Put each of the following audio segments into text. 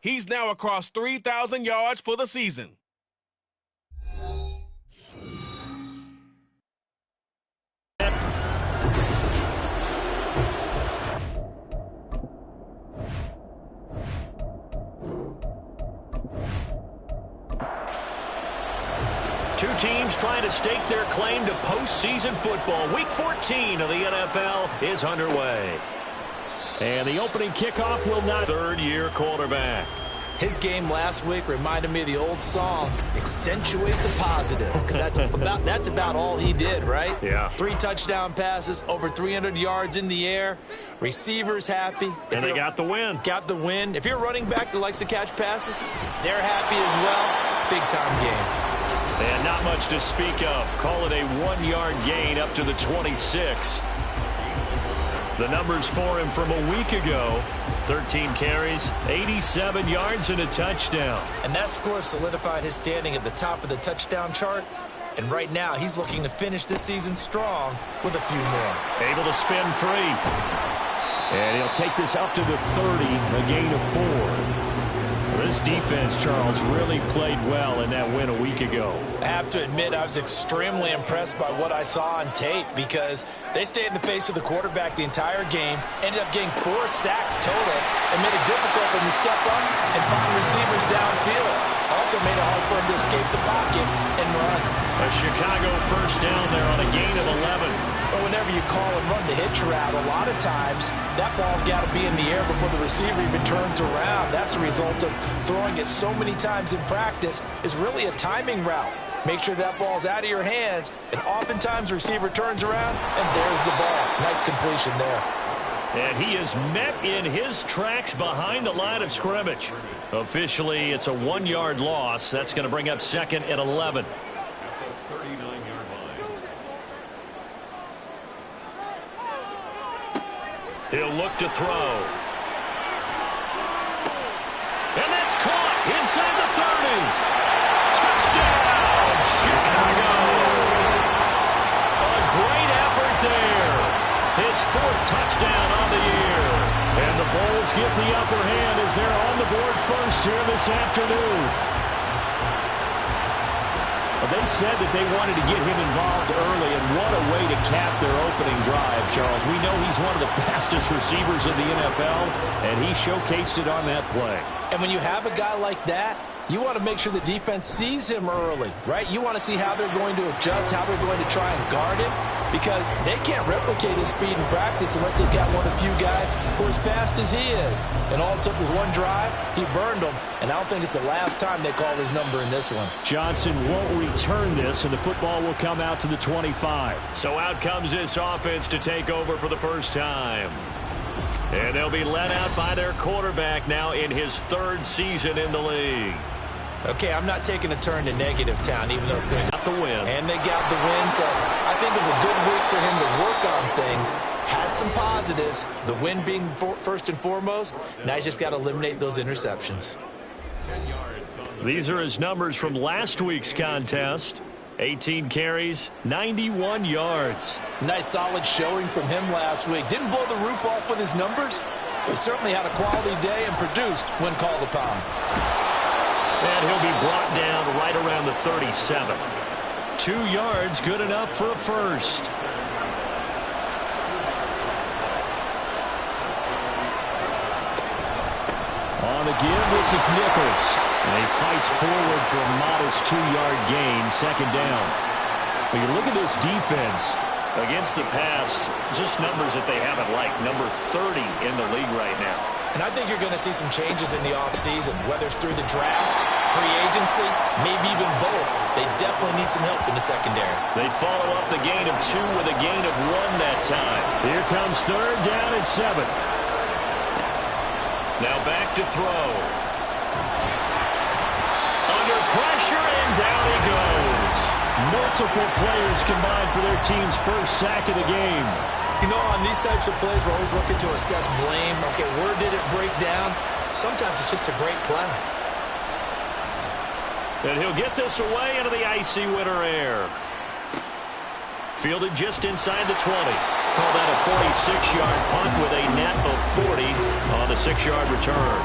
He's now across 3,000 yards for the season. Two teams trying to stake their claim to postseason football. Week 14 of the NFL is underway. And the opening kickoff will not. Third-year quarterback. His game last week reminded me of the old song, accentuate the positive, because that's about all he did, right? Yeah. 3 touchdown passes, over 300 yards in the air, receivers happy. And they got the win. Got the win. If you're running back that likes to catch passes, they're happy as well. Big-time game. And not much to speak of. Call it a 1-yard gain up to the 26. The numbers for him from a week ago: 13 carries, 87 yards, and a touchdown. And that score solidified his standing at the top of the touchdown chart. And right now, he's looking to finish this season strong with a few more. Able to spin free. And he'll take this up to the 30, a gain of 4. This defense, Charles, really played well in that win a week ago. I have to admit, I was extremely impressed by what I saw on tape, because they stayed in the face of the quarterback the entire game, ended up getting 4 sacks total, and made it difficult for him to step up and find receivers downfield. Also made it hard for him to escape the pocket and run. A Chicago first down there on a gain of 11. But whenever you call and run the hitch route, a lot of times that ball's got to be in the air before the receiver even turns around. That's the result of throwing it so many times in practice. Is really a timing route. Make sure that ball's out of your hands, and oftentimes the receiver turns around, and there's the ball. Nice completion there. And he is met in his tracks behind the line of scrimmage. Officially, it's a 1-yard loss. That's going to bring up 2nd and 11. He'll look to throw. And that's caught inside the 30. Touchdown, Chicago. A great effort there. His 4th touchdown on the year. And the Bulls get the upper hand as they're on the board first here this afternoon. They said that they wanted to get him involved early, and what a way to cap their opening drive, Charles. We know he's one of the fastest receivers in the NFL, and he showcased it on that play. And when you have a guy like that, you want to make sure the defense sees him early, right? You want to see how they're going to adjust, how they're going to try and guard him, because they can't replicate his speed in practice unless they've got one of the few guys who are as fast as he is. And all it took was one drive. He burned them, and I don't think it's the last time they called his number in this one. Johnson won't return this, and the football will come out to the 25. So out comes this offense to take over for the first time. And they'll be led out by their quarterback now in his 3rd season in the league. Okay, I'm not taking a turn to negative town, even though it's going to get the win. And they got the win, so I think it was a good week for him to work on things. Had some positives, the win being first and foremost. Now he's just got to eliminate those interceptions. These are his numbers from last week's contest. 18 carries, 91 yards. Nice solid showing from him last week. Didn't blow the roof off with his numbers, but certainly had a quality day and produced when called upon. And he'll be brought down right around the 37. 2 yards, good enough for a first. On the give, this is Nichols. And he fights forward for a modest 2-yard gain, 2nd down. When you look at this defense against the pass, just numbers that they haven't liked. Number 30 in the league right now. And I think you're going to see some changes in the offseason, whether it's through the draft, free agency, maybe even both. They definitely need some help in the secondary. They follow up the gain of 2 with a gain of 1 that time. Here comes 3rd down and 7. Now back to throw. Under pressure, and down he goes. Multiple players combined for their team's first sack of the game. You know, on these types of plays, we're always looking to assess blame. Okay, where did it break down? Sometimes it's just a great play. And he'll get this away into the icy winter air. Fielded just inside the 20. Call that a 46-yard punt with a net of 40 on the 6-yard return.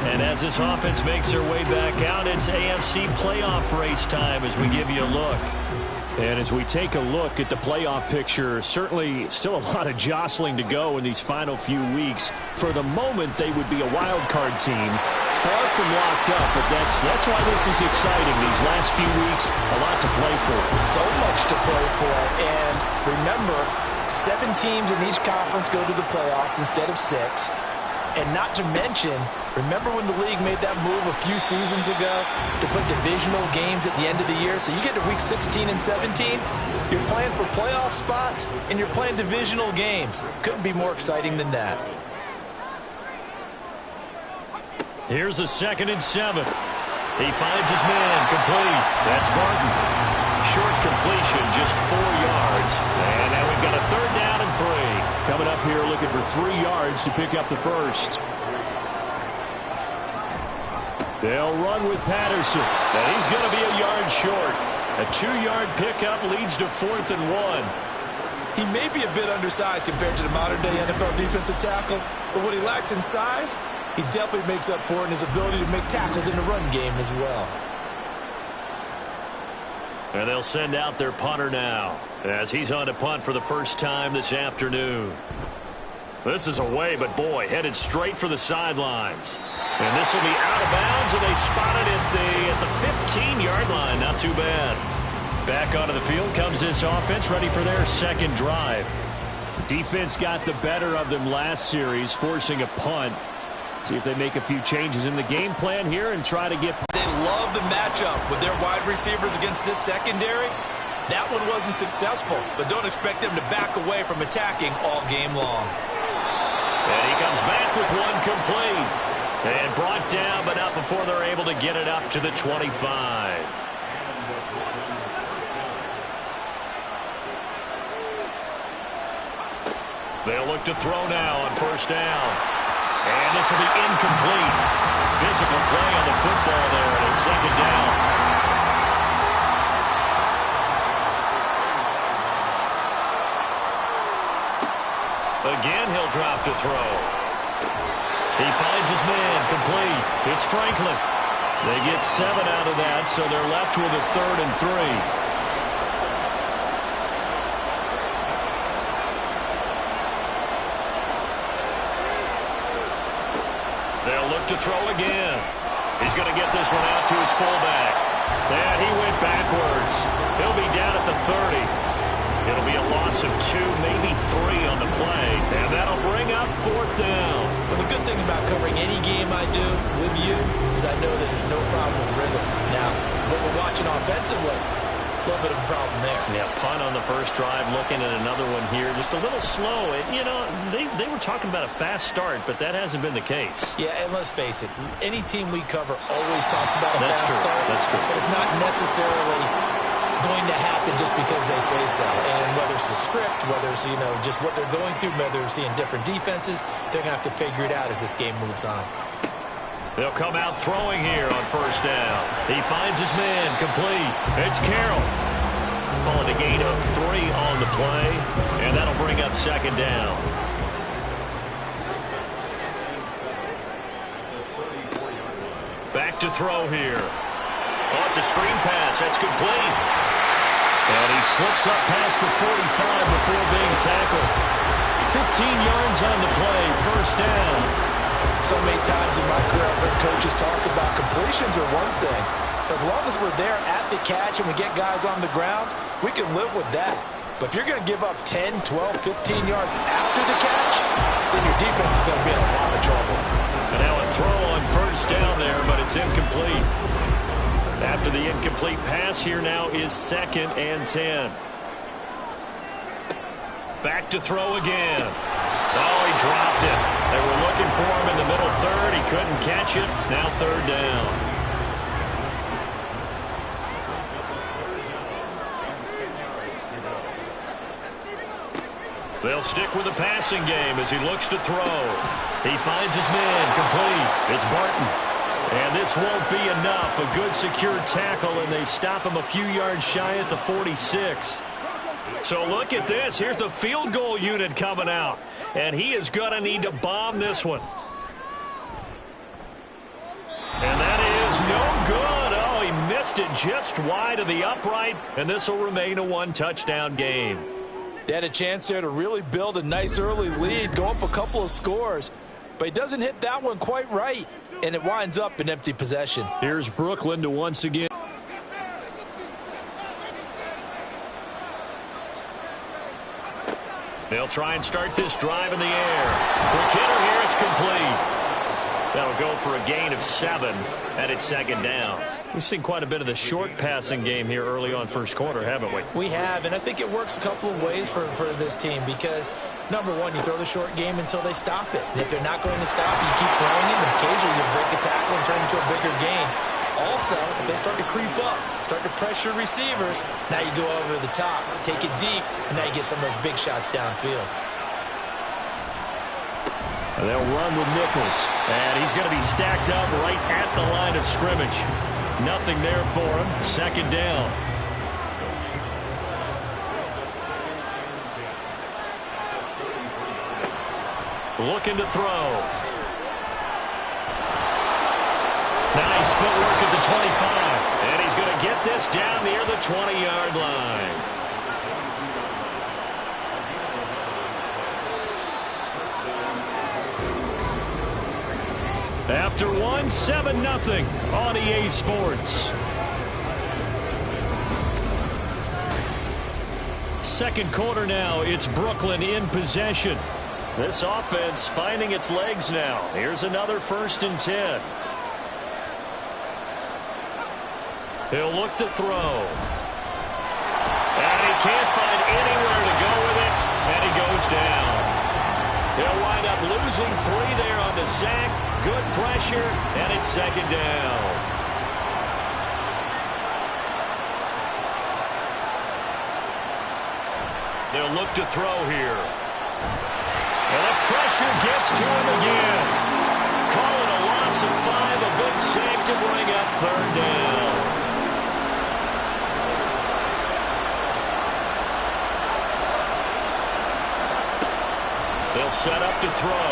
And as this offense makes their way back out, it's AFC playoff race time as we give you a look. And as we take a look at the playoff picture, certainly still a lot of jostling to go in these final few weeks. For the moment, they would be a wild card team, far from locked up, but that's why this is exciting. These last few weeks, a lot to play for. So much to play for. And remember, 7 teams in each conference go to the playoffs instead of 6. And not to mention, remember when the league made that move a few seasons ago to put divisional games at the end of the year? So you get to week 16 and 17, you're playing for playoff spots, and you're playing divisional games. Couldn't be more exciting than that. Here's a 2nd and 7. He finds his man, complete. That's Barton. Short completion, just 4 yards. And now we've got a 3rd down and 3. Coming up here looking for 3 yards to pick up the first. They'll run with Patterson. And he's going to be a yard short. A 2-yard pickup leads to 4th and 1. He may be a bit undersized compared to the modern-day NFL defensive tackle, but what he lacks in size, he definitely makes up for in his ability to make tackles in the run game as well. And they'll send out their punter now as he's on to punt for the first time this afternoon. This is away, but boy, headed straight for the sidelines. And this will be out of bounds, and they spot it at the 15-yard line. Not too bad. Back onto the field comes this offense, ready for their 2nd drive. Defense got the better of them last series, forcing a punt. See if they make a few changes in the game plan here and try to get... They love the matchup with their wide receivers against this secondary. That one wasn't successful, but don't expect them to back away from attacking all game long. And he comes back with one complete. And brought down, but not before they're able to get it up to the 25. They'll look to throw now on 1st down. And this will be incomplete. Physical play on the football there, and it's 2nd down. Again, he'll drop to throw. He finds his man, complete. It's Franklin. They get 7 out of that, so they're left with a 3rd and 3. They'll look to throw again. He's going to get this one out to his fullback. And he went backwards. He'll be down at the 30. It'll be a loss of 2, maybe 3 on the play. And that'll bring up 4th down. Well, the good thing about covering any game I do with you is I know that there's no problem with rhythm. Now, what we're watching offensively, a little bit of a problem there. Yeah, punt on the first drive, looking at another one here. Just a little slow. And, you know, they were talking about a fast start, but that hasn't been the case. Yeah, and let's face it, any team we cover always talks about a That's fast true. start. That's true. But it's not necessarily going to happen just because they say so. And whether it's the script, whether it's, you know, just what they're going through, whether they're seeing different defenses, they're going to have to figure it out as this game moves on. They'll come out throwing here on 1st down. He finds his man, complete. It's Carroll. Calling a gain of 3 on the play, and that'll bring up 2nd down. Back to throw here. Oh, it's a screen pass. That's complete. And he slips up past the 45 before being tackled. 15 yards on the play, 1st down. So many times in my career, I've heard coaches talk about completions are one thing. As long as we're there at the catch and we get guys on the ground, we can live with that. But if you're going to give up 10, 12, 15 yards after the catch, then your defense is going to be in a lot of trouble. And now a throw on 1st down there, but it's incomplete. After the incomplete pass, here now is 2nd and 10. Back to throw again. Oh, he dropped it. They were looking for him in the middle 3rd. He couldn't catch it. Now 3rd down. They'll stick with the passing game as he looks to throw. He finds his man, complete. It's Barton. And this won't be enough. A good secure tackle, and they stop him a few yards shy at the 46. So look at this. Here's the field goal unit coming out. And he is going to need to bomb this one. is no good. Oh, he missed it just wide of the upright, and this will remain a one-touchdown game. They had a chance there to really build a nice early lead, go up a couple of scores, but he doesn't hit that one quite right, and it winds up in empty possession. Here's Brooklyn to once again. They'll try and start this drive in the air. McKinnon here, it's complete. That'll go for a gain of 7, and it's second down. We've seen quite a bit of the short passing game here early on first quarter, haven't we? We have, and I think it works a couple of ways for this team because, number one, you throw the short game until they stop it. And if they're not going to stop it, you keep throwing it, and occasionally you break a tackle and turn it into a bigger gain. Also, if they start to creep up, start to pressure receivers, now you go over the top, take it deep, and now you get some of those big shots downfield. They'll run with Nichols, and he's going to be stacked up right at the line of scrimmage. Nothing there for him. Second down. Looking to throw. Nice footwork at the 25. And he's going to get this down near the 20-yard line. After one, 7-0 on EA Sports. Second quarter now, it's Brooklyn in possession. This offense finding its legs now. Here's another 1st and 10. He'll look to throw. And he can't find anywhere to go with it, and he goes down. He'll wind up losing 3 there on the sack. Good pressure, and it's second down. They'll look to throw here. And the pressure gets to him again. Call it a loss of 5, a big sack to bring up third down. They'll set up to throw.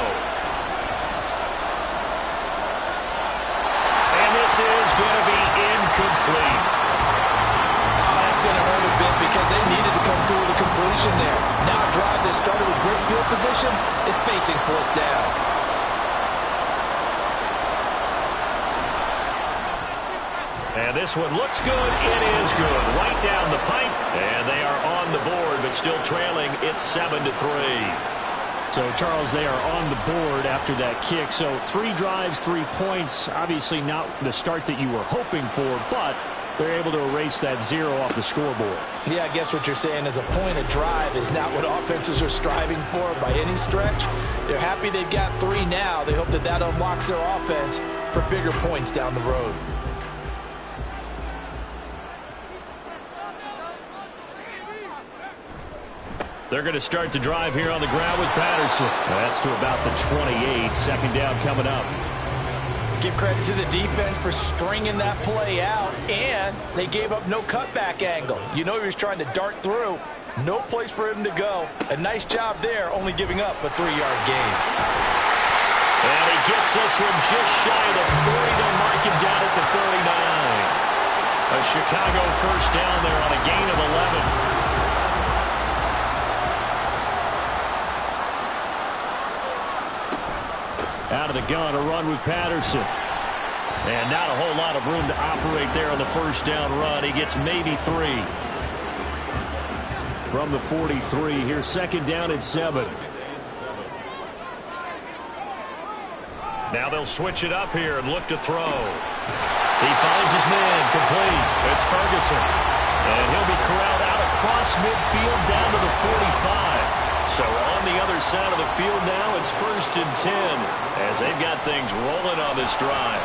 And this is going to be incomplete. That's going to hurt a bit because they needed to come through with a completion there. Now a drive that started with great field position is facing 4th down. And this one looks good. It is good. Right down the pipe. And they are on the board, but still trailing. It's 7-3. So, Charles, they are on the board after that kick. So 3 drives, 3 points. Obviously not the start that you were hoping for, but they're able to erase that 0 off the scoreboard. Yeah, I guess what you're saying is a point of drive is not what offenses are striving for by any stretch. They're happy they've got 3 now. They hope that that unlocks their offense for bigger points down the road. They're going to start the drive here on the ground with Patterson. That's to about the 28. Second down coming up. Give credit to the defense for stringing that play out, and they gave up no cutback angle. You know he was trying to dart through. No place for him to go. A nice job there, only giving up a 3-yard gain. And he gets this one just shy of the 40. They'll mark him down at the 39. A Chicago first down there on a gain of 11. Out of the gun, a run with Patterson. And not a whole lot of room to operate there on the first down run. He gets maybe 3. From the 43, here's second down at 7. Now they'll switch it up here and look to throw. He finds his man, complete. It's Ferguson. And he'll be corralled out across midfield down to the 45. So on the other side of the field now, it's 1st and 10 as they've got things rolling on this drive.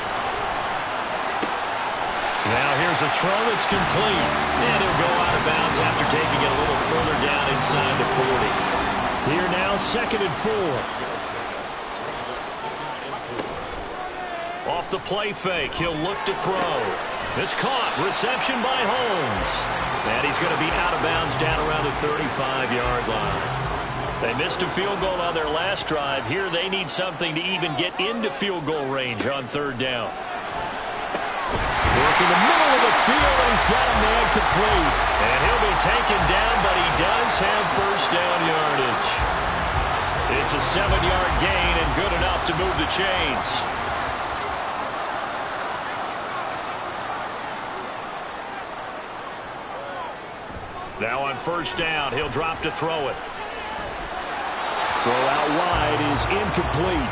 Now here's a throw that's complete. And he'll go out of bounds after taking it a little further down inside the 40. Here now, 2nd and 4. Off the play fake, he'll look to throw. It's caught. Reception by Holmes. And he's going to be out of bounds down around the 35-yard line. They missed a field goal on their last drive. Here they need something to even get into field goal range on 3rd down. Working the middle of the field, and he's got a man complete. And he'll be taken down, but he does have first down yardage. It's a 7-yard gain and good enough to move the chains. Now on first down, he'll drop to throw it. Throw out wide is incomplete.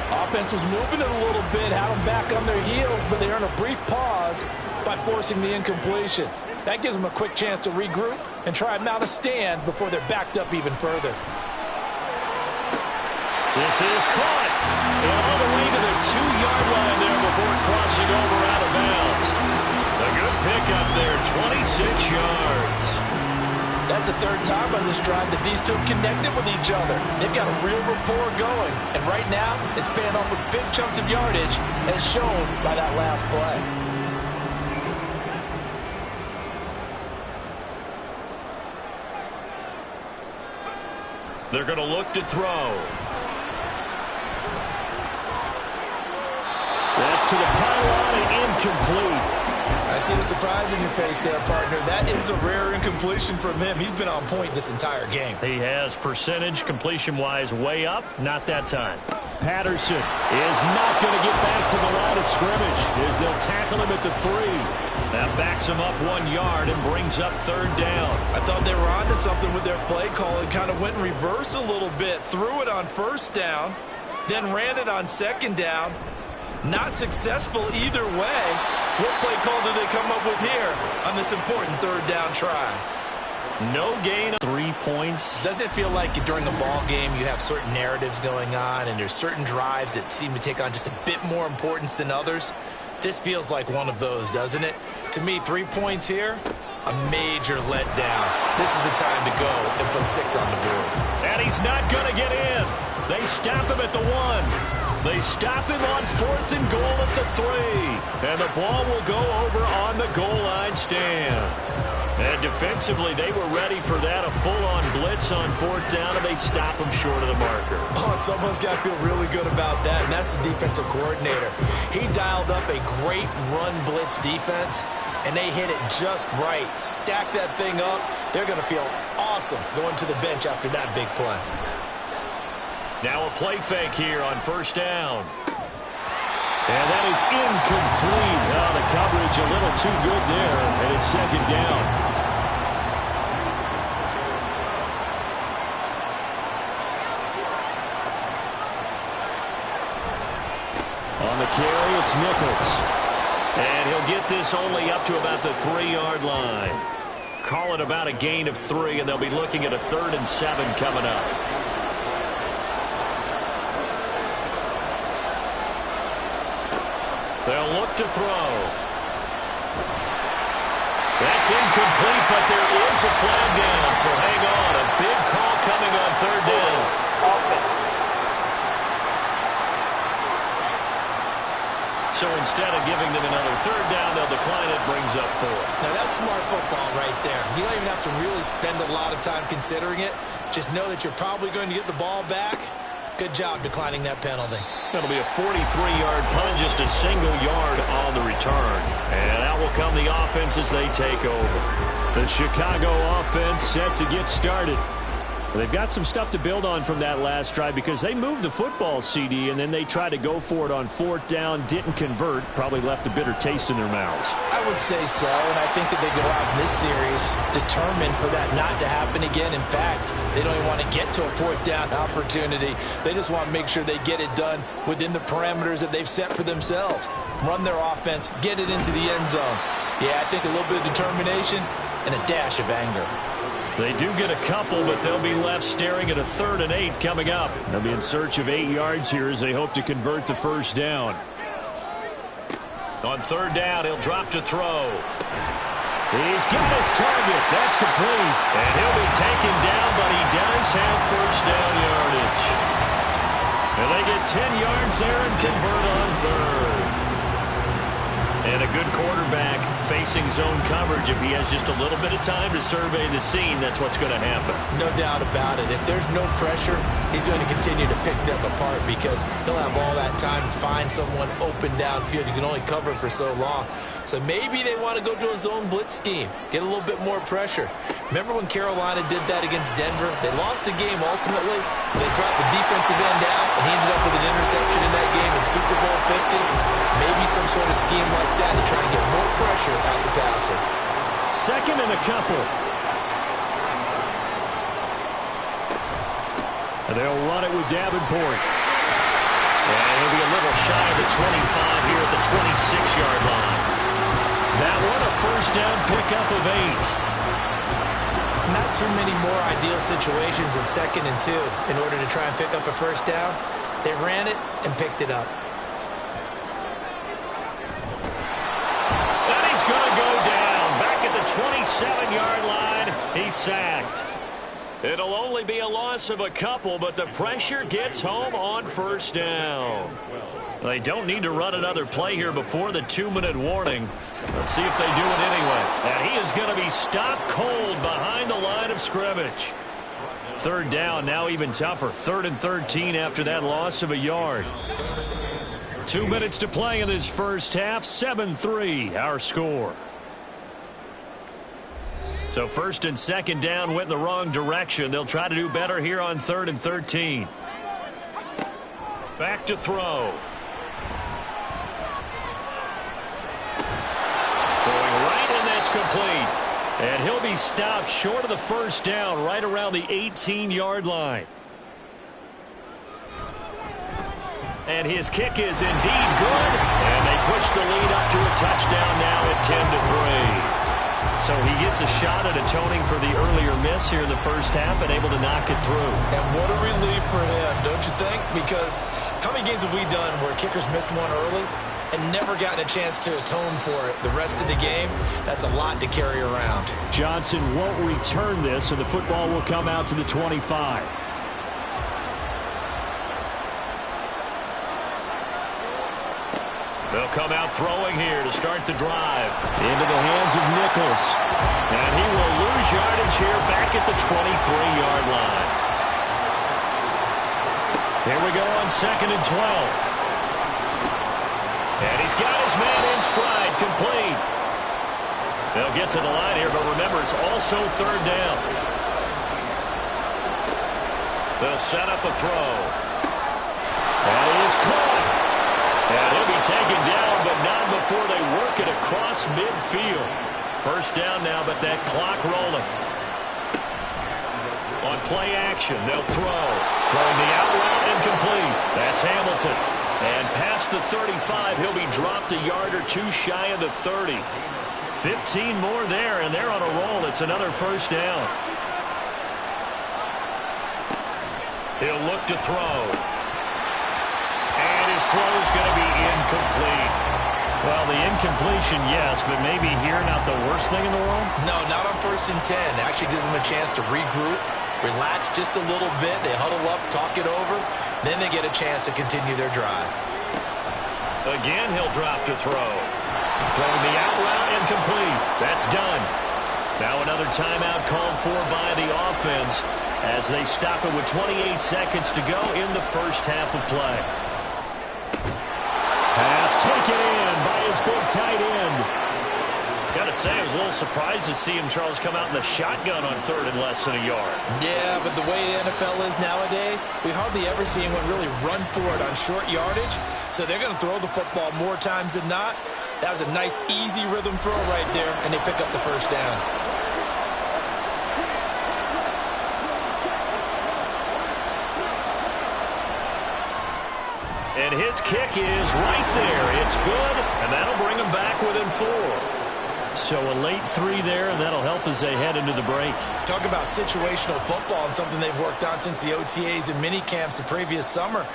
Offense was moving it a little bit, had them back on their heels, but they earned a brief pause by forcing the incompletion. That gives them a quick chance to regroup and try and mount a stand before they're backed up even further. This is caught. And all the way to the 2-yard line there before crossing over out of bounds. A good pickup there, 26 yards. That's the third time on this drive that these two have connected with each other. They've got a real rapport going. And right now, it's paying off with big chunks of yardage, as shown by that last play. They're going to look to throw. That's to the pylon and incomplete. I see the surprise in your face there, partner. That is a rare incompletion from him. He's been on point this entire game. He has percentage completion-wise way up. Not that time. Patterson is not going to get back to the line of scrimmage as they'll tackle him at the 3. That backs him up 1 yard and brings up third down. I thought they were onto something with their play call and kind of went in reverse a little bit. Threw it on first down, then ran it on second down. Not successful either way. What play call do they come up with here on this important third down try? No gain of 3 points. Doesn't it feel like during a ball game you have certain narratives going on and there's certain drives that seem to take on just a bit more importance than others? This feels like one of those, doesn't it? To me, 3 points here, a major letdown. This is the time to go and put 6 on the board. And he's not going to get in. They stop him at the 1. They stop him on 4th and goal at the 3. And the ball will go over on the goal line stand. And defensively, they were ready for that, a full-on blitz on 4th down, and they stop him short of the marker. Oh, and someone's got to feel really good about that, and that's the defensive coordinator. He dialed up a great run blitz defense, and they hit it just right. Stack that thing up. They're going to feel awesome going to the bench after that big play. Now a play fake here on first down. And that is incomplete. Oh, the coverage a little too good there, and it's second down. On the carry, it's Nichols. And he'll get this only up to about the 3-yard line. Call it about a gain of 3, and they'll be looking at a 3rd and 7 coming up. They'll look to throw. That's incomplete, but there is a flag down, so hang on. A big call coming on 3rd down. So instead of giving them another 3rd down, they'll decline it, brings up 4. Now that's smart football right there. You don't even have to really spend a lot of time considering it. Just know that you're probably going to get the ball back. Good job declining that penalty. That'll be a 43-yard punt, just a single yard on the return. And out will come the offense as they take over. The Chicago offense set to get started. They've got some stuff to build on from that last drive because they moved the football, CD, and then they tried to go for it on 4th down, didn't convert, probably left a bitter taste in their mouths. I would say so, and I think that they go out in this series determined for that not to happen again. In fact, they don't even want to get to a 4th down opportunity. They just want to make sure they get it done within the parameters that they've set for themselves. Run their offense, get it into the end zone. Yeah, I think a little bit of determination and a dash of anger. They do get a couple, but they'll be left staring at a 3rd and 8 coming up. They'll be in search of 8 yards here as they hope to convert the first down. On 3rd down, he'll drop to throw. He's got his target. That's complete. And he'll be taken down, but he does have first down yardage. And they get 10 yards there and convert on 3rd. And a good quarterback facing zone coverage. If he has just a little bit of time to survey the scene, that's what's going to happen. No doubt about it. If there's no pressure, he's going to continue to pick them apart because he'll have all that time to find someone open downfield. You can only cover for so long. So maybe they want to go to a zone blitz scheme, get a little bit more pressure. Remember when Carolina did that against Denver? They lost the game ultimately. They dropped the defensive end out, and he ended up with an interception in that game in Super Bowl 50. Maybe some sort of scheme like that to try and get more pressure out the passer. Second and a couple. And they'll run it with Davenport. And he'll be a little shy of the 25 here at the 26-yard line. That one a first down pickup of 8. Not too many more ideal situations in 2nd and 2 in order to try and pick up a first down. They ran it and picked it up. And he's going to go down. Back at the 27-yard line, he's sacked. It'll only be a loss of a couple, but the pressure gets home on first down. They don't need to run another play here before the 2-minute warning. Let's see if they do it anyway. And he is going to be stopped cold behind the line of scrimmage. Third down, now even tougher. 3rd and 13 after that loss of a yard. 2 minutes to play in this first half. 7-3, our score. So 1st and 2nd down went in the wrong direction. They'll try to do better here on 3rd and 13. Back to throw. Throwing right, and that's complete. And he'll be stopped short of the first down right around the 18-yard line. And his kick is indeed good. And they push the lead up to a touchdown now at 10-3. So he gets a shot at atoning for the earlier miss here in the first half and able to knock it through. And what a relief for him, don't you think? Because how many games have we done where kickers missed one early and never gotten a chance to atone for it the rest of the game? That's a lot to carry around. Johnson won't return this, and the football will come out to the 25. They'll come out throwing here to start the drive. Into the hands of Nichols. And he will lose yardage here back at the 23-yard line. Here we go on 2nd and 12. And he's got his man in stride, complete. They'll get to the line here, but remember, it's also 3rd down. They'll set up a throw. And he is caught. And he'll be taken down, but not before they work it across midfield. First down now, but that clock rolling. On play action, they'll throw. Throwing the out route incomplete. That's Hamilton. And past the 35, he'll be dropped a yard or two shy of the 30. 15 more there, and they're on a roll. It's another first down. He'll look to throw. And his throw is going to be incomplete. Well, the incompletion, yes, but maybe here not the worst thing in the world? No, not on 1st and 10. Actually gives them a chance to regroup, relax just a little bit. They huddle up, talk it over. Then they get a chance to continue their drive. Again, he'll drop to throw. Throwing the out route incomplete. That's done. Now another timeout called for by the offense as they stop it with 28 seconds to go in the first half of play. Pass taken in by his big tight end. Gotta say, I was a little surprised to see him, Charles, come out in the shotgun on 3rd and less than a yard. Yeah, but the way the NFL is nowadays, we hardly ever see anyone really run for it on short yardage. So they're going to throw the football more times than not. That was a nice, easy rhythm throw right there, and they pick up the first down. And his kick is right there. It's good, and that'll bring him back within 4. So a late 3 there, and that'll help as they head into the break. Talk about situational football and something they've worked on since the OTAs and mini camps the previous summer.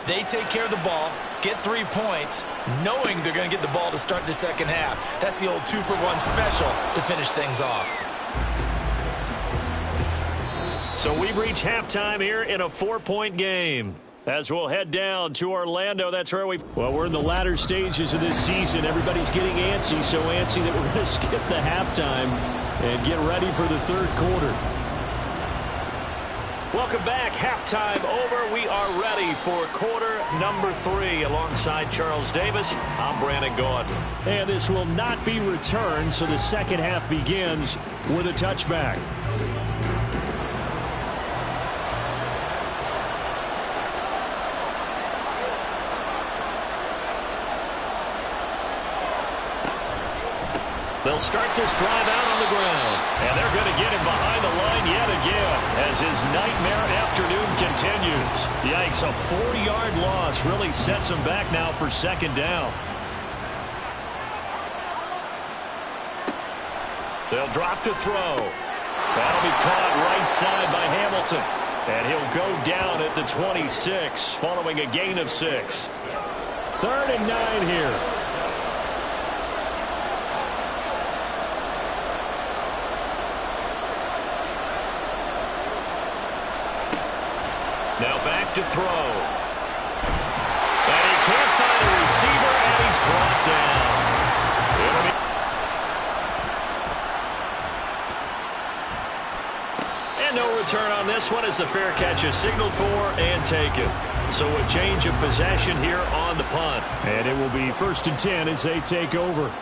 They take care of the ball, get 3 points, knowing they're going to get the ball to start the second half. That's the old 2-for-1 special to finish things off. So we've reached halftime here in a 4-point game. As we'll head down to Orlando, that's where we're in the latter stages of this season. Everybody's getting antsy, so antsy that we're going to skip the halftime and get ready for the third quarter. Welcome back. Halftime over. We are ready for quarter number 3. Alongside Charles Davis, I'm Brandon Gaudin. And this will not be returned, so the second half begins with a touchback. They'll start this drive out on the ground. And they're going to get him behind the line yet again as his nightmare afternoon continues. Yikes, a 40-yard loss really sets him back now for second down. They'll drop to throw. That'll be caught right side by Hamilton. And he'll go down at the 26 following a gain of 6. 3rd and 9 here. Now back to throw. And he can't find a receiver, and he's brought down. And no return on this one as the fair catch is signaled for and taken. So a change of possession here on the punt. And it will be 1st and 10 as they take over.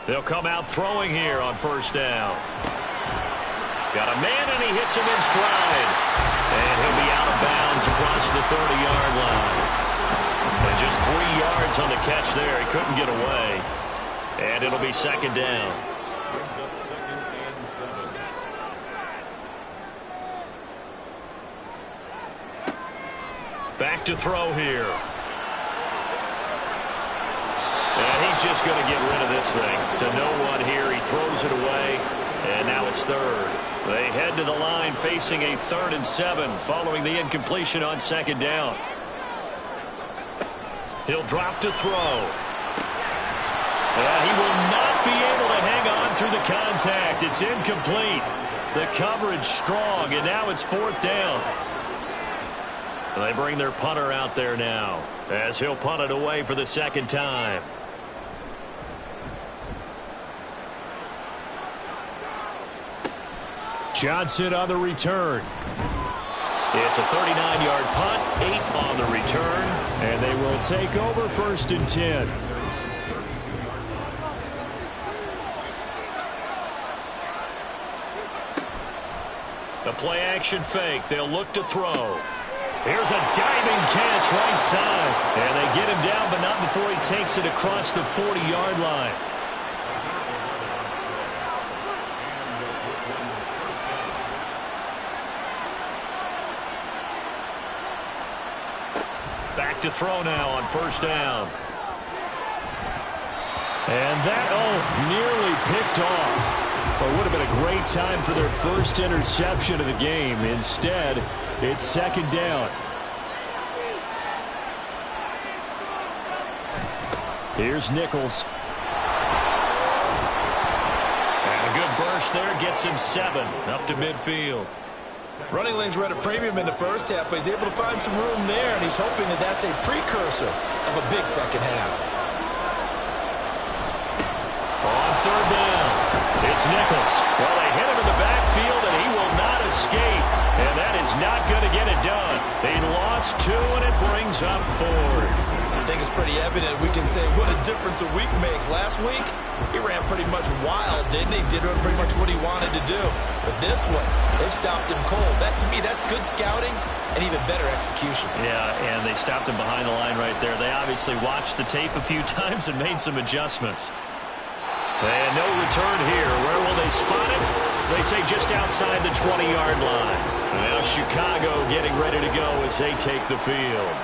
They'll come out throwing here on 1st down. Got a man, and he hits him in stride. And he'll be out of bounds across the 30-yard line. And just 3 yards on the catch there. He couldn't get away. And it'll be 2nd down. Brings up 2nd and 7. Back to throw here. And he's just going to get rid of this thing. To no one here. He throws it away. And now it's 3rd. They head to the line facing a 3rd and 7 following the incompletion on 2nd down. He'll drop to throw. And he will not be able to hang on through the contact. It's incomplete. The coverage strong, and now it's 4th down. And they bring their punter out there now as he'll punt it away for the 2nd time. Johnson on the return. It's a 39-yard punt, 8 on the return. And they will take over 1st and 10. A play-action fake. They'll look to throw. Here's a diving catch right side. And they get him down, but not before he takes it across the 40-yard line. Back to throw now on 1st down. And that, nearly picked off. Well, it would have been a great time for their first interception of the game. Instead, it's 2nd down. Here's Nichols. And a good burst there gets him 7 up to midfield. Running lanes were at a premium in the first half, but he's able to find some room there, and he's hoping that that's a precursor of a big second half. On 3rd down, it's Nichols. Well, they hit him in the backfield, and he will not escape. And that is not going to get it done. They lost 2, and it brings up 4th. I think it's pretty evident we can say what a difference a week makes. Last week, he ran pretty much wild, didn't he? Did pretty much what he wanted to do. But this one, they stopped him cold. That, to me, that's good scouting and even better execution. Yeah, and they stopped him behind the line right there. They obviously watched the tape a few times and made some adjustments. And no return here. Where will they spot him? They say just outside the 20-yard line. Now Chicago getting ready to go as they take the field.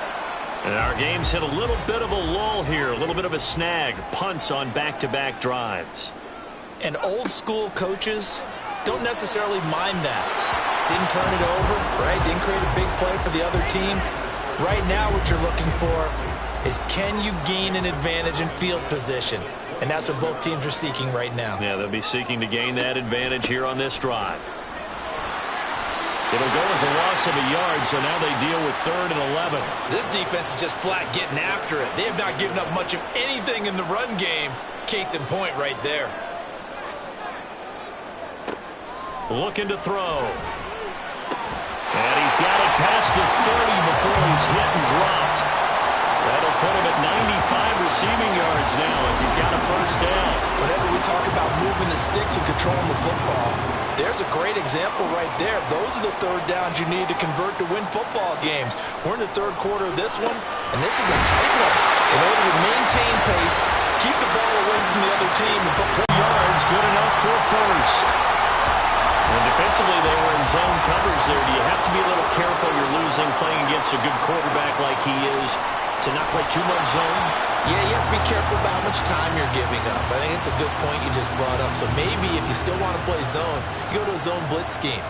And our game's hit a little bit of a lull here, a little bit of a snag. Punts on back-to-back drives. And old-school coaches don't necessarily mind that. Didn't turn it over, right? Didn't create a big play for the other team. Right now what you're looking for is can you gain an advantage in field position? And that's what both teams are seeking right now. Yeah, they'll be seeking to gain that advantage here on this drive. It'll go as a loss of a yard, so now they deal with 3rd and 11. This defense is just flat getting after it. They have not given up much of anything in the run game. Case in point right there. looking to throw. And he's got it past the 30 before he's hit and dropped. That'll put him at 95 receiving yards now as he's got a first down. Whenever we talk about moving the sticks and controlling the football, there's a great example right there. Those are the third downs you need to convert to win football games. We're in the third quarter of this one, and this is a tight one. In order to maintain pace, keep the ball away from the other team, and put yards, good enough for a first. And defensively, they were in zone coverage there. Do you have to be a little careful you're losing playing against a good quarterback like he is to not play too much zone? Yeah, you have to be careful about how much time you're giving up. I think it's a good point you just brought up. So maybe if you still want to play zone, you go to a zone blitz scheme.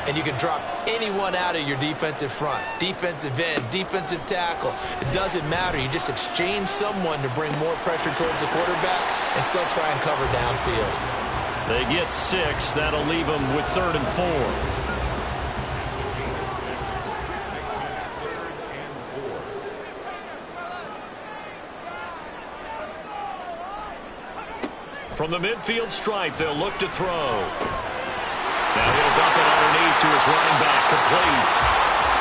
And you can drop anyone out of your defensive front. Defensive end, defensive tackle. It doesn't matter. You just exchange someone to bring more pressure towards the quarterback and still try and cover downfield. They get 6. That'll leave them with 3rd and 4. From the midfield stripe, they'll look to throw. Now he'll dump it underneath to his running back, complete.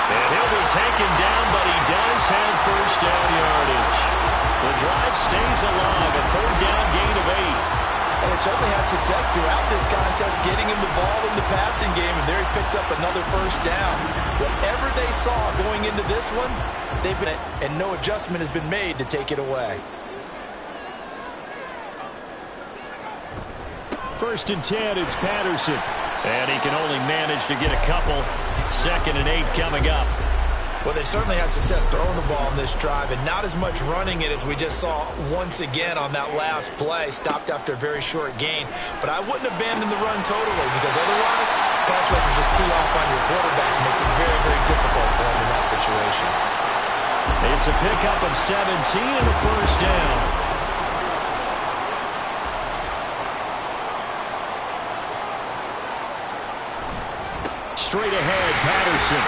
And he'll be taken down, but he does have first down yardage. The drive stays alive, a 3rd down gain of 8. And they certainly had success throughout this contest, getting him the ball in the passing game, and there he picks up another first down. Whatever they saw going into this one, they've been, and no adjustment has been made to take it away. 1st and 10, it's Patterson. And he can only manage to get a couple. 2nd and 8 coming up. Well, they certainly had success throwing the ball in this drive, and not as much running it as we just saw once again on that last play. Stopped after a very short gain. But I wouldn't abandon the run totally, because otherwise, pass rush is just tee off on your quarterback. It makes it very, very difficult for him in that situation. It's a pickup of 17 and a first down. Straight ahead, Patterson.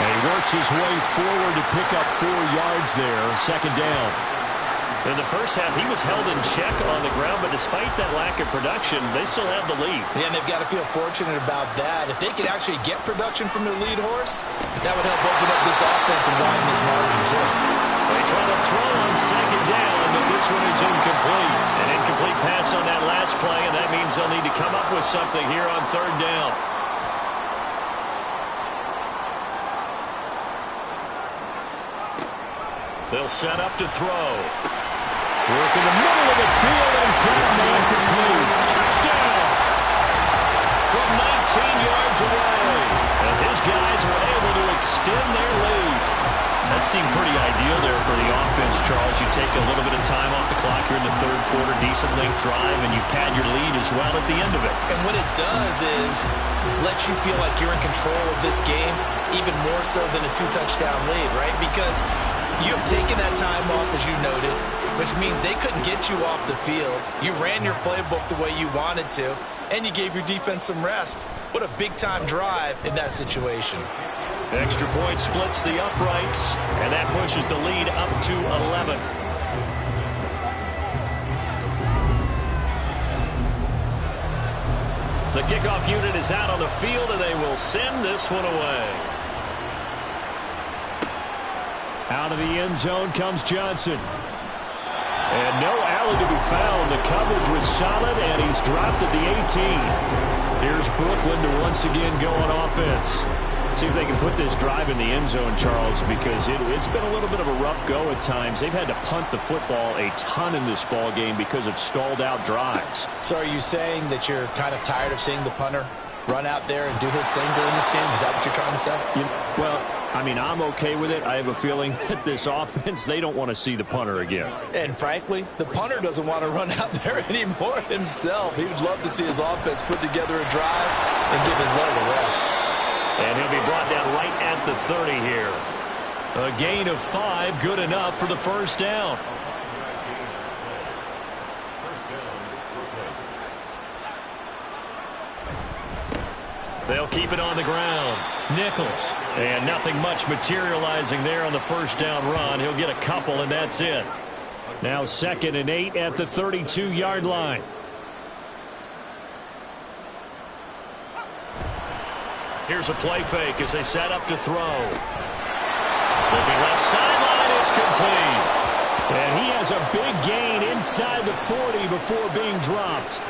And he works his way forward to pick up 4 yards there. 2nd down. In the first half, he was held in check on the ground, but despite that lack of production, they still have the lead. Yeah, and they've got to feel fortunate about that. If they could actually get production from their lead horse, that would help open up this offense and widen this margin, too. They try to throw on 2nd down, but this one is incomplete. An incomplete pass on that last play, and that means they'll need to come up with something here on 3rd down. They'll set up to throw. Work in the middle of the field, and he's got a man complete. Touchdown! From 19 yards away, as his guys were able to extend their lead. That seemed pretty ideal there for the offense, Charles. You take a little bit of time off the clock here in the 3rd quarter, decent length drive, and you pad your lead as well at the end of it. And what it does is let you feel like you're in control of this game, even more so than a 2-touchdown lead, right? Because you have taken that time off, as you noted, which means they couldn't get you off the field. You ran your playbook the way you wanted to, and you gave your defense some rest. What a big-time drive in that situation. Extra point splits the uprights, and that pushes the lead up to 11. The kickoff unit is out on the field, and they will send this one away. Out of the end zone comes Johnson. And no alley to be found. The coverage was solid, and he's dropped at the 18. Here's Brooklyn to once again go on offense. See if they can put this drive in the end zone, Charles, because it's been a little bit of a rough go at times. They've had to punt the football a ton in this ball game because of stalled-out drives. So are you saying that you're kind of tired of seeing the punter run out there and do his thing during this game? Is that what you're trying to say? Well, I mean, I'm okay with it. I have a feeling that this offense, they don't want to see the punter again. And frankly, the punter doesn't want to run out there anymore himself. He would love to see his offense put together a drive and give his leg a rest. And he'll be brought down right at the 30 here. A gain of 5, good enough for the first down. They'll keep it on the ground. Nichols. And nothing much materializing there on the first down run. He'll get a couple, and that's it. Now 2nd and 8 at the 32-yard line. Here's a play fake as they set up to throw. Looking left sideline, it's complete. And he has a big gain inside the 40 before being dropped.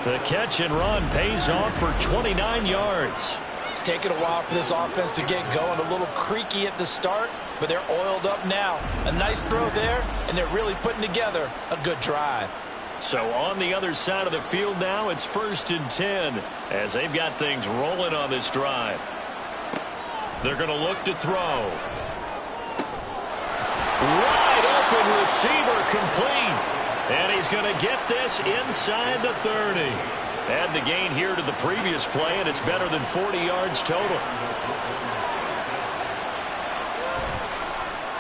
The catch and run pays off for 29 yards. It's taken a while for this offense to get going. A little creaky at the start, but they're oiled up now. A nice throw there, and they're really putting together a good drive. So on the other side of the field now, it's 1st and 10 as they've got things rolling on this drive. They're going to look to throw. Wide open receiver complete. And he's going to get this inside the 30. Add the gain here to the previous play, and it's better than 40 yards total.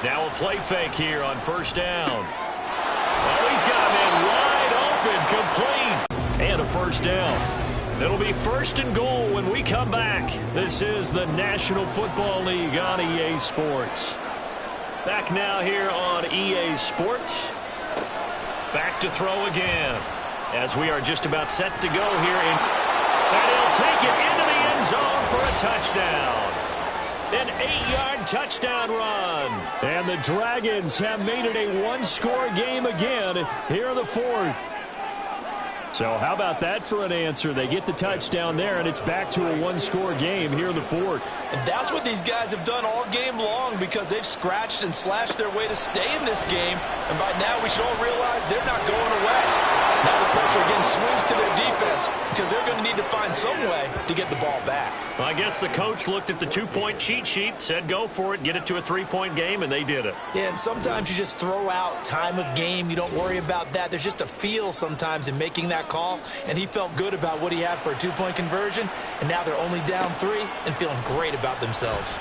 Now a play fake here on 1st down. Oh, he's got him in wide open, complete. And a 1st down. It'll be 1st and goal when we come back. This is the National Football League on EA Sports. Back now here on EA Sports. Back to throw again as we are just about set to go here. And he'll take it into the end zone for a touchdown. An 8-yard touchdown run. And the Dragons have made it a one-score game again here in the 4th. So how about that for an answer? They get the touchdown there, and it's back to a one-score game here in the 4th. And that's what these guys have done all game long because they've scratched and slashed their way to stay in this game. And by now we should all realize they're not going away. Now the pressure again swings to their defense because they're going to need to find some way to get the ball back. Well, I guess the coach looked at the 2-point cheat sheet, said go for it, get it to a 3-point game, and they did it. Yeah, and sometimes you just throw out time of game. You don't worry about that. There's just a feel sometimes in making that call, and he felt good about what he had for a 2-point conversion, and now they're only down 3 and feeling great about themselves.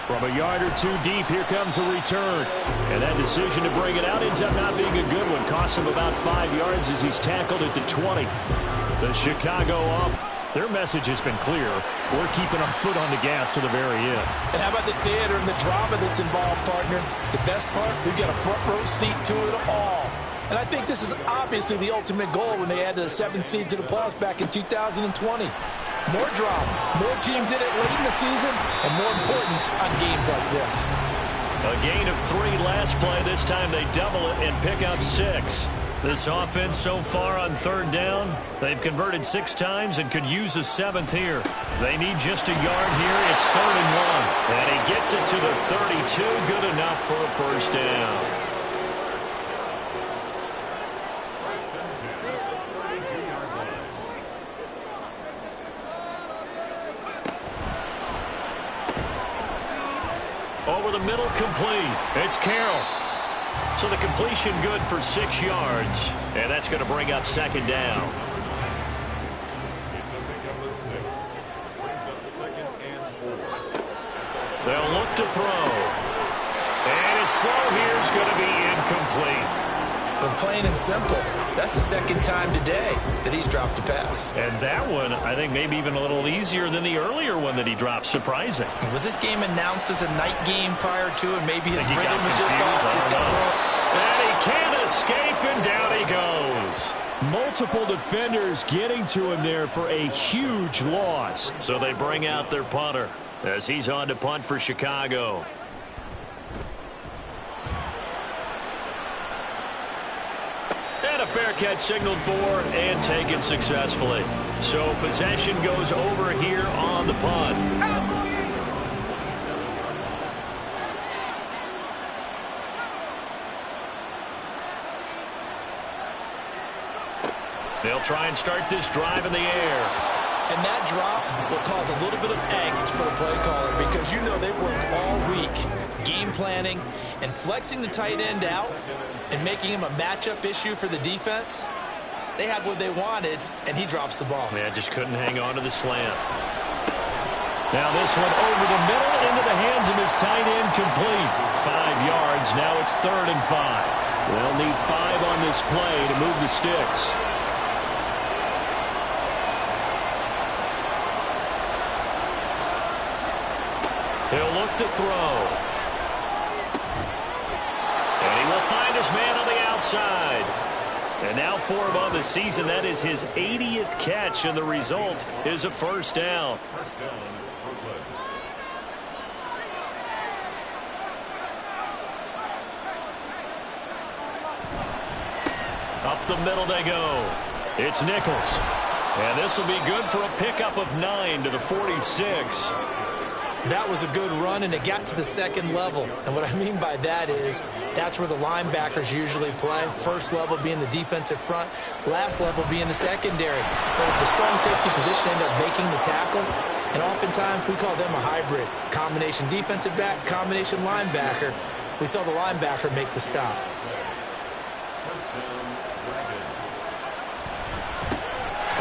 From a yard or two deep, here comes a return. And that decision to bring it out ends up not being a good one. Costs him about 5 yards as he's tackled at the 20. The Chicago off. Their message has been clear. We're keeping our foot on the gas to the very end. And how about the theater and the drama that's involved, partner? The best part, we've got a front row seat to it all. And I think this is obviously the ultimate goal when they added the 7th seed to the playoffs back in 2020. More drama, more teams in it late in the season, and more importance on games like this. A gain of 3 last play. This time they double it and pick up 6. This offense so far on 3rd down, they've converted 6 times and could use a 7th here. They need just a yard here. It's 3rd and 1. And he gets it to the 32. Good enough for a 1st down. Over the middle, complete. It's Carroll. So the completion good for 6 yards. And that's going to bring up 2nd down. It's a pickup of 6. Brings up 2nd and 4. They'll look to throw. And his throw here is going to be incomplete. But plain and simple, that's the 2nd time today that he's dropped a pass. And that one, I think, maybe even a little easier than the earlier one that he dropped. Surprising. Was this game announced as a night game prior to, and maybe his He rhythm got was just confused. off? He's got to throw. And he can't escape, and down he goes. Multiple defenders getting to him there for a huge loss. So they bring out their punter as he's on to punt for Chicago. And a fair catch signaled for and taken successfully. So possession goes over here on the punt. They'll try and start this drive in the air. And that drop will cause a little bit of angst for the play caller because you know they've worked all week game planning and flexing the tight end out and making him a matchup issue for the defense. They had what they wanted, and he drops the ball. Yeah, just couldn't hang on to the slant. Now this one over the middle into the hands of his tight end, complete. 5 yards. Now it's 3rd and 5. They'll need 5 on this play to move the sticks. He'll look to throw. And he will find his man on the outside. And now for him on the season, that is his 80th catch, and the result is a 1st down. First down, Brooklyn. Up the middle they go. It's Nichols. And this will be good for a pickup of 9 to the 46. That was a good run, and it got to the second level. And what I mean by that is that's where the linebackers usually play. First level being the defensive front, last level being the secondary. But the strong safety position ended up making the tackle, and oftentimes we call them a hybrid. Combination defensive back, combination linebacker. We saw the linebacker make the stop.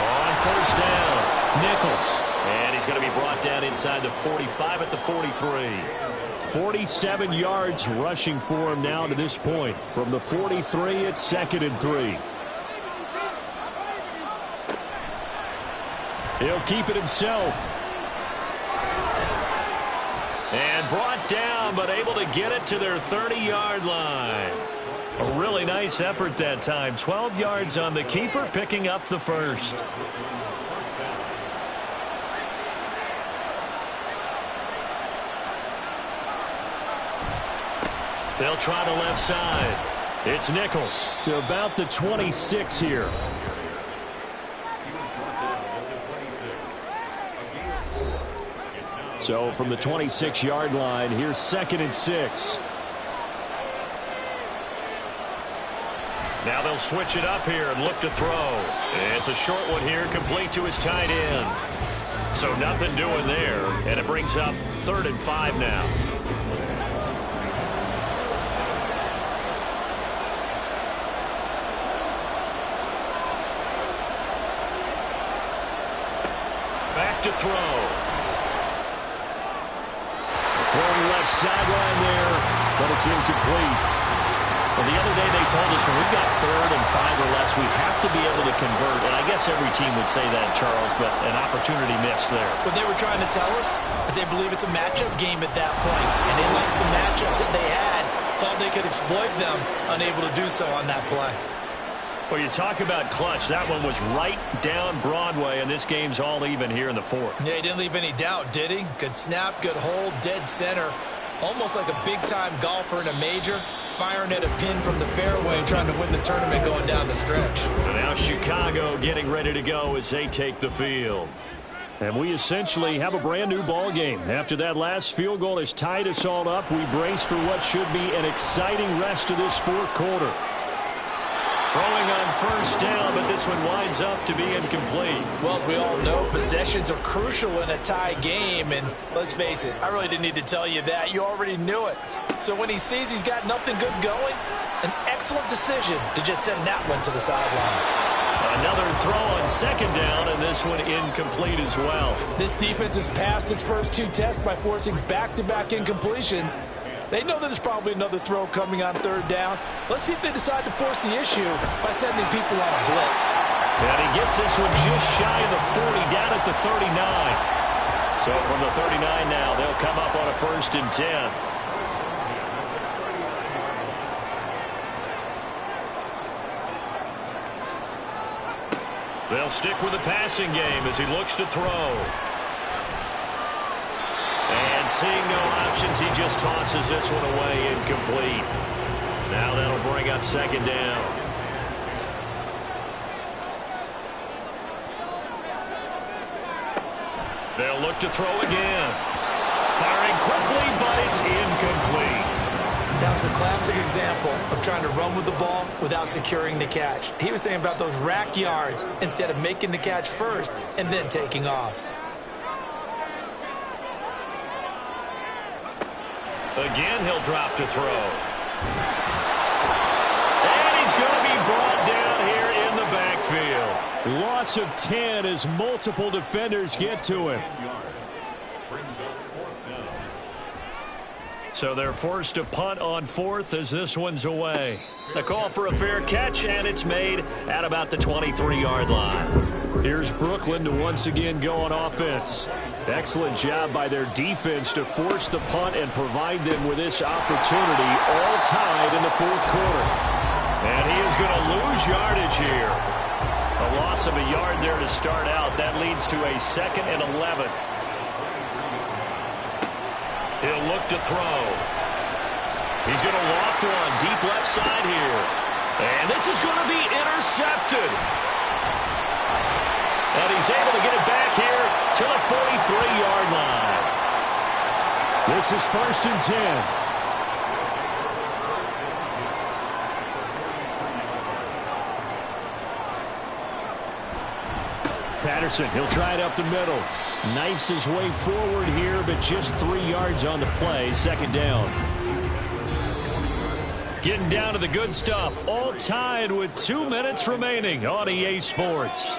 On first down, Nichols. And he's going to be brought down inside the 45 at the 43. 47 yards rushing for him now to this point. From the 43, it's 2nd and 3. He'll keep it himself. And brought down, but able to get it to their 30-yard line. A really nice effort that time. 12 yards on the keeper, picking up the first. They'll try the left side. It's Nichols. To about the 26 here. So from the 26-yard line, here's 2nd and 6. Now they'll switch it up here and look to throw. It's a short one here, complete to his tight end. So nothing doing there, and it brings up 3rd and 5 now. Back to throw. Throwing left sideline there, but it's incomplete. Well, the other day they told us when we've got 3rd and 5 or less, we have to be able to convert. And I guess every team would say that, Charles, but an opportunity missed there. What they were trying to tell us is they believe it's a matchup game at that point. And they liked some matchups that they had, thought they could exploit them, unable to do so on that play. Well, you talk about clutch. That one was right down Broadway, and this game's all even here in the 4th. Yeah, he didn't leave any doubt, did he? Good snap, good hold, dead center. Almost like a big-time golfer in a major, firing at a pin from the fairway, trying to win the tournament going down the stretch. And now Chicago getting ready to go as they take the field. And we essentially have a brand-new ball game. After that last field goal has tied us all up, we brace for what should be an exciting rest of this 4th quarter. Throwing on first down, but this one winds up to be incomplete. Well, as we all know, possessions are crucial in a tie game, and let's face it, I really didn't need to tell you that. You already knew it. So when he sees he's got nothing good going, an excellent decision to just send that one to the sideline. Another throw on 2nd down, and this one incomplete as well. This defense has passed its first 2 tests by forcing back-to-back incompletions. They know that there's probably another throw coming on 3rd down. Let's see if they decide to force the issue by sending people on a blitz. And he gets this one just shy of the 40, down at the 39. So from the 39 now, they'll come up on a 1st and 10. They'll stick with the passing game as he looks to throw. And seeing no options, he just tosses this one away, incomplete. Now that'll bring up 2nd down. They'll look to throw again. Firing quickly, but it's incomplete. That was a classic example of trying to run with the ball without securing the catch. He was thinking about those rack yards instead of making the catch first and then taking off. Again, he'll drop to throw. And he's going to be brought down here in the backfield. Loss of 10 as multiple defenders get to him. So they're forced to punt on 4th as this one's away. The call for a fair catch, and it's made at about the 23-yard line. Here's Brooklyn to once again go on offense. Excellent job by their defense to force the punt and provide them with this opportunity, all tied in the 4th quarter. And he is going to lose yardage here. A loss of a yard there to start out. That leads to a 2nd and 11. He'll look to throw. He's going to loft one deep left side here. And this is going to be intercepted. And he's able to get it back here to the 43-yard line. This is 1st and 10. Patterson, he'll try it up the middle. Knifes his way forward here, but just 3 yards on the play. 2nd down. Getting down to the good stuff. All tied with 2 minutes remaining on EA Sports.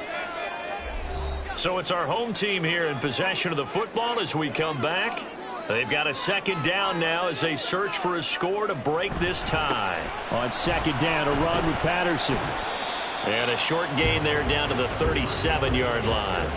So it's our home team here in possession of the football as we come back. They've got a 2nd down now as they search for a score to break this tie. On 2nd down, a run with Patterson. And a short gain there down to the 37-yard line.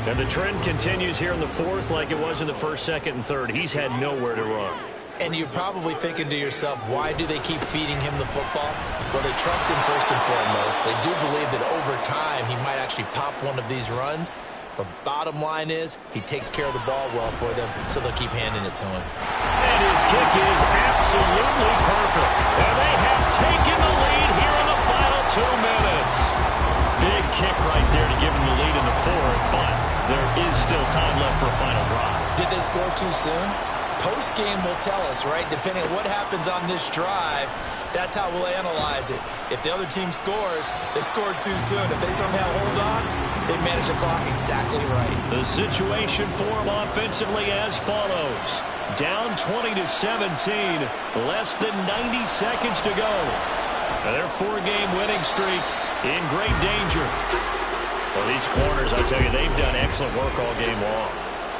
And the trend continues here in the 4th like it was in the 1st, 2nd, and 3rd. He's had nowhere to run. And you're probably thinking to yourself, why do they keep feeding him the football? Well, they trust him first and foremost. They do believe that over time he might actually pop one of these runs. The bottom line is he takes care of the ball well for them, so they'll keep handing it to him. And his kick is absolutely perfect. And they have taken the lead here in the final 2 minutes. Big kick right there to give him the lead in the 4th, but there is still time left for a final drive. Did they score too soon? Post-game will tell us, right? Depending on what happens on this drive, that's how we'll analyze it. If the other team scores, they scored too soon. If they somehow hold on, they manage the clock exactly right. The situation for them offensively as follows. Down 20-17, less than 90 seconds to go. Their 4-game winning streak in great danger. Well, these corners, I tell you, they've done excellent work all game long.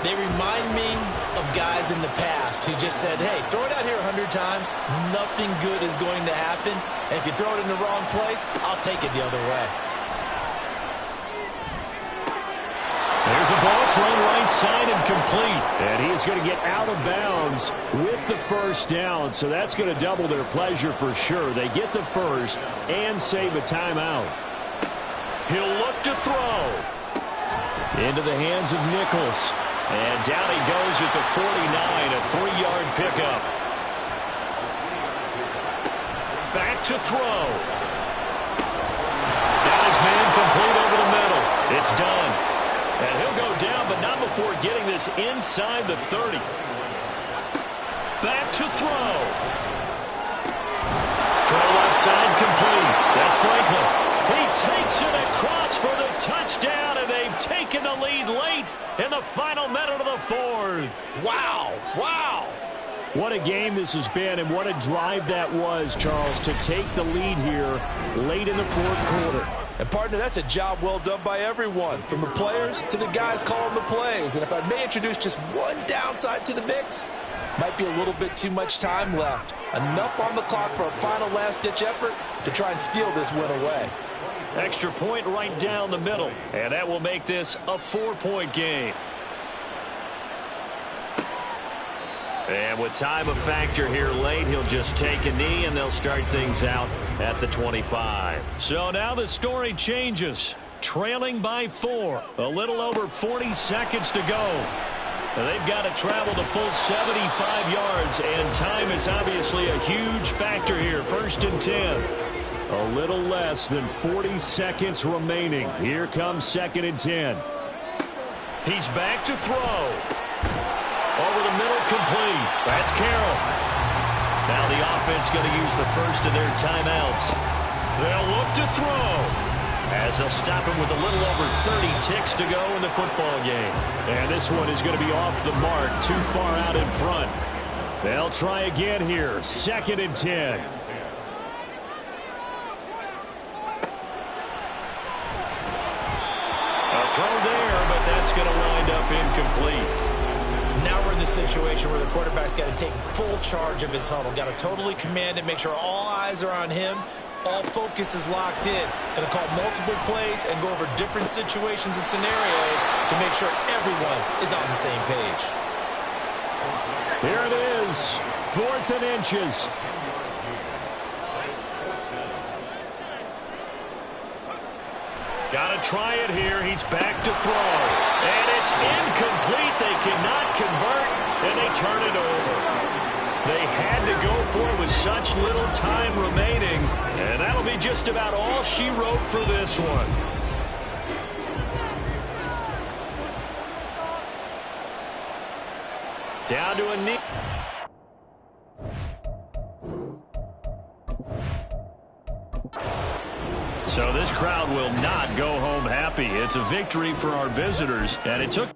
They remind me of guys in the past who just said, hey, throw it out here 100 times. Nothing good is going to happen. And if you throw it in the wrong place, I'll take it the other way. There's a ball thrown right side and complete. And he is going to get out of bounds with the 1st down. So that's going to double their pleasure for sure. They get the 1st and save a timeout. He'll look to throw. Into the hands of Nichols. And down he goes at the 49, a 3-yard pickup. Back to throw. Got his man complete over the middle. It's done. And he'll go down, but not before getting this inside the 30. Back to throw. Throw left side complete. That's Franklin. He takes it across for the touchdown, and they've taken the lead late in the final minute of the 4th. Wow. Wow. What a game this has been, and what a drive that was, Charles, to take the lead here late in the 4th quarter. And, partner, that's a job well done by everyone, from the players to the guys calling the plays. And if I may introduce just one downside to the mix, might be a little bit too much time left. Enough on the clock for a final last-ditch effort to try and steal this win away. Extra point right down the middle, and that will make this a 4-point game. And with time a factor here late, he'll just take a knee, and they'll start things out at the 25. So now the story changes. Trailing by 4. A little over 40 seconds to go. They've got to travel the full 75 yards, and time is obviously a huge factor here. 1st and 10. A little less than 40 seconds remaining. Here comes 2nd and 10. He's back to throw. Over the middle, complete. That's Carroll. Now the offense going to use the first of their timeouts. They'll look to throw, as they'll stop him with a little over 30 ticks to go in the football game. And this one is going to be off the mark, too far out in front. They'll try again here. 2nd and 10. A throw there, but that's going to wind up incomplete. Now we're in the situation where the quarterback's got to take full charge of his huddle. Got to totally command it, make sure all eyes are on him. All focus is locked in. Going to call multiple plays and go over different situations and scenarios to make sure everyone is on the same page. Here it is, 4th and inches. Got to try it here. He's back to throw. And it's incomplete. They cannot convert, and they turn it over. They had to go for it with such little time remaining, and that'll be just about all she wrote for this one. Down to a knee. So this crowd will not go home happy. It's a victory for our visitors, and it took